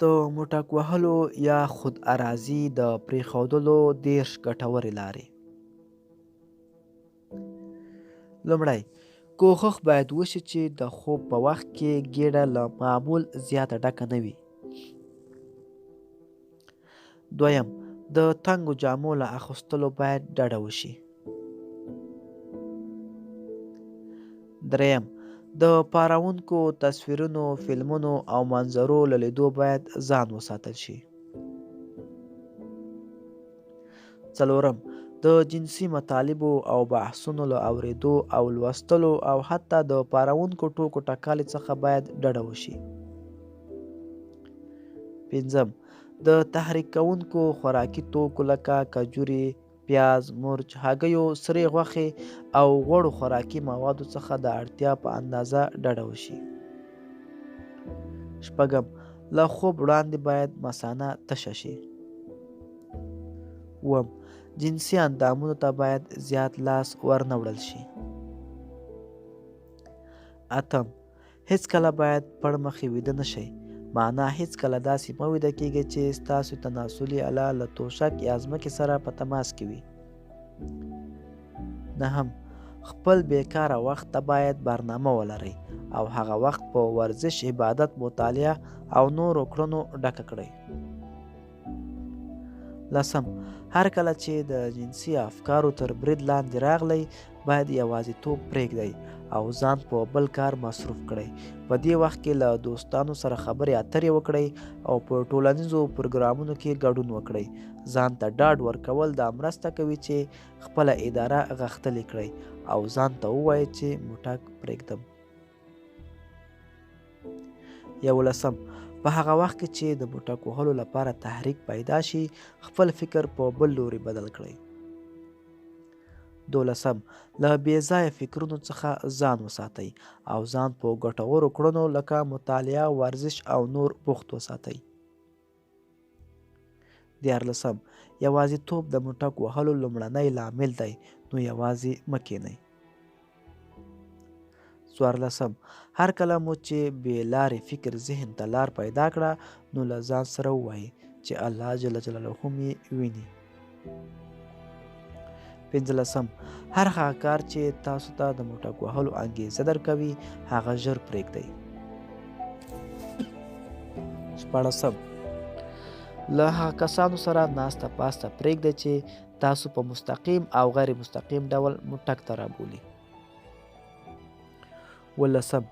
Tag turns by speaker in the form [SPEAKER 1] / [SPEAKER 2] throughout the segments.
[SPEAKER 1] د موټک وهلو یا خود ارازي د پرېښودلو 30 ګټورې لارې. لومړی، کوښښ باید وشي چې د خوب په وخت کې ګېډه له معمول زیاته ډکه نه وي. دویم، د تنګو جامو له اخیستلو باید ډډه وشي. دریم، د پارونکو تصویرونو، فلمونو او منظرو له لیدو باید ځان وساتل شي. څلورم، د جنسي مطالبو او بحثونو له اورېدو او لوستلو او حتی د پارونکو ټوکو ټکالې څخه باید ډډه وشي. پنځم، د تحریک کوونکو خوراکي توکو لکه کجورې، پیاز، مرچ، هګیو، سرې غوښې او غوړو خوراکي موادو څخه د اړتیا په اندازه ډډه وشي. شپږم، له خوب وړاندې باید مثانه تشه شي. اووم، جنسي اندامونو ته باید زیات لاس ورنه وړل شي. اتم، هیڅکله باید پړمخې ویده نه شئ. معنا هیڅکله داسې مه ویده کیږئ چې ستاسو تناسلي آله له توشک یا ځمکې سره په تماس کې وي. نهم، خپل بیکاره وخت ته باید برنامه ولرئ او هغه وخت په ورزش، عبادت، مطالعه او نورو کړنو ډکه کړئ. لسم، هر کله چې د جنسي افکارو تر برید لاندې راغلی باید یوازیتوب پرېږدئ او ځان په بل کار مصروف کړئ. په دې وخت کې له دوستانو سره خبرې اترې وکړئ او په ټولنیزو پروګرامونو کې ګډون وکړئ. ځان ته ډاډ ورکول دا مرسته کوي چې خپله اداره غښتلې کړئ او ځان ته ووایئ چې موټک پرېږدم. 11، په هغه وخت کې چې د موټک وهلو لپاره تحریک پیدا شي خپل فکر په بل لوري بدل کړئ. 12، له بې ځایه فکرونو څخه ځان وساتئ او ځان په ګټورو کړنو لکه مطالعه، ورزش او نور بوخت وساتئ. 14، یوازیتوب د موټک وهلو لومړنی لامل دی، نو یوازې مه کینئ. 14، هر کله مو چې بې لارې فکر ذهن ته لار پیدا کړه نو له ځان سره ووایئ چې الله جل جلاله مې ویني. 15، هر هغه کار چې تاسو ته د موټک وهلو انګېزه درکوي هغه ژر پرېږدئ. 16، له هغه کسانو سره ناسته پاسته پرېږدئ چې تاسو په مستقیم او غیر مستقیم ډول موټک ته رابولي. 17،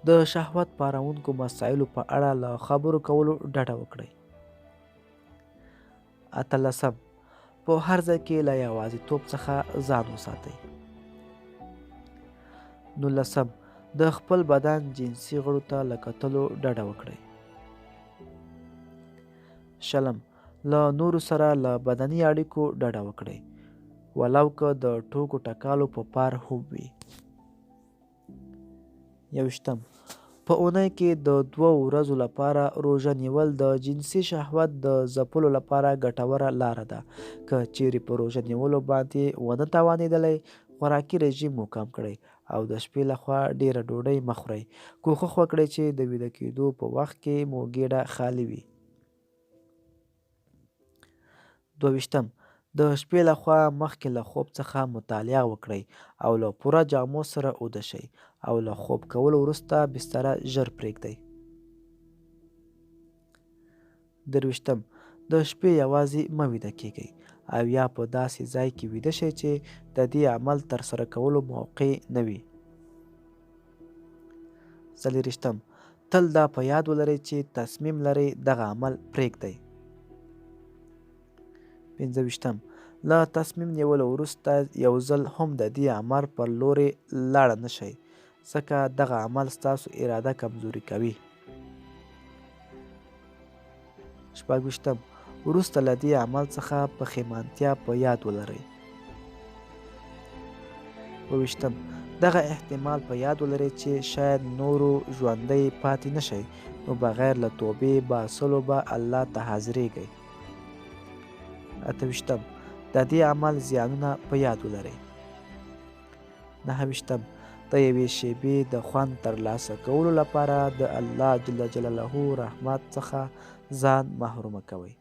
[SPEAKER 1] د شهوت پارونکو مسایلو په اړه له خبرو کولو ډډه وکړئ. 18، په هر ځای کې له یوازیتوب څخه ځان وساتئ. 19، د خپل بدن جنسي غړو ته له کتلو ډډه وکړئ. 20، له نورو سره له بدني اړیکو ډډه وکړئ ولو که د ټوکو ټکالو په پار هم وي. 21، په اونۍ کې د 2 ورځو لپاره روژه نیول د جنسي شهوت د ځپلو لپاره ګټوره لاره ده. که چیرې په روژه نیولو باندې ونه توانېدلی خوراکي رژیم مو کم کړئ او د شپې لخوا ډیره ډوډۍ مه خورئ. کوښښ وکړئ چې د ویده کېدو په وخت کې مو ګېډه خالي وي. 22، د شپې لخوا مخکې له خوب څخه مطالعه وکړئ او له پوره جامو سره اوده شئ او له خوب کولو وروسته بستره ژر پرېږدئ. 23، د شپې یوازې مه ویده کېږئ او یا په داسې ځای کې ویده شئ چې د دې عمل ترسره کولو موقع نه وي. 24، تل دا په یاد ولرئ چې تصمیم لرئ دغه عمل پرېږدئ. 25، له تصمیم نیولو وروسته یو ځل هم د دې عمل پر لوري لاړه نه شئ ځکه دغه عمل ستاسو اراده کمزوري کوي. 26، وروسته له دې عمل څخه پښیمانتیا په یاد ولرئ. 28، دغه احتمال په یاد ولرئ چې شاید نورو ژوندی پاتې نشئ نو بغیر له توبې باسلو به الله ته حاضرېږئ. 28، د دې عمل زیانونه په یاد ولرئ. 29، د یوې شیبې د خوند ترلاسه کولو لپاره د الله جل جلاله رحمت څخه ځان محرومه کوئ.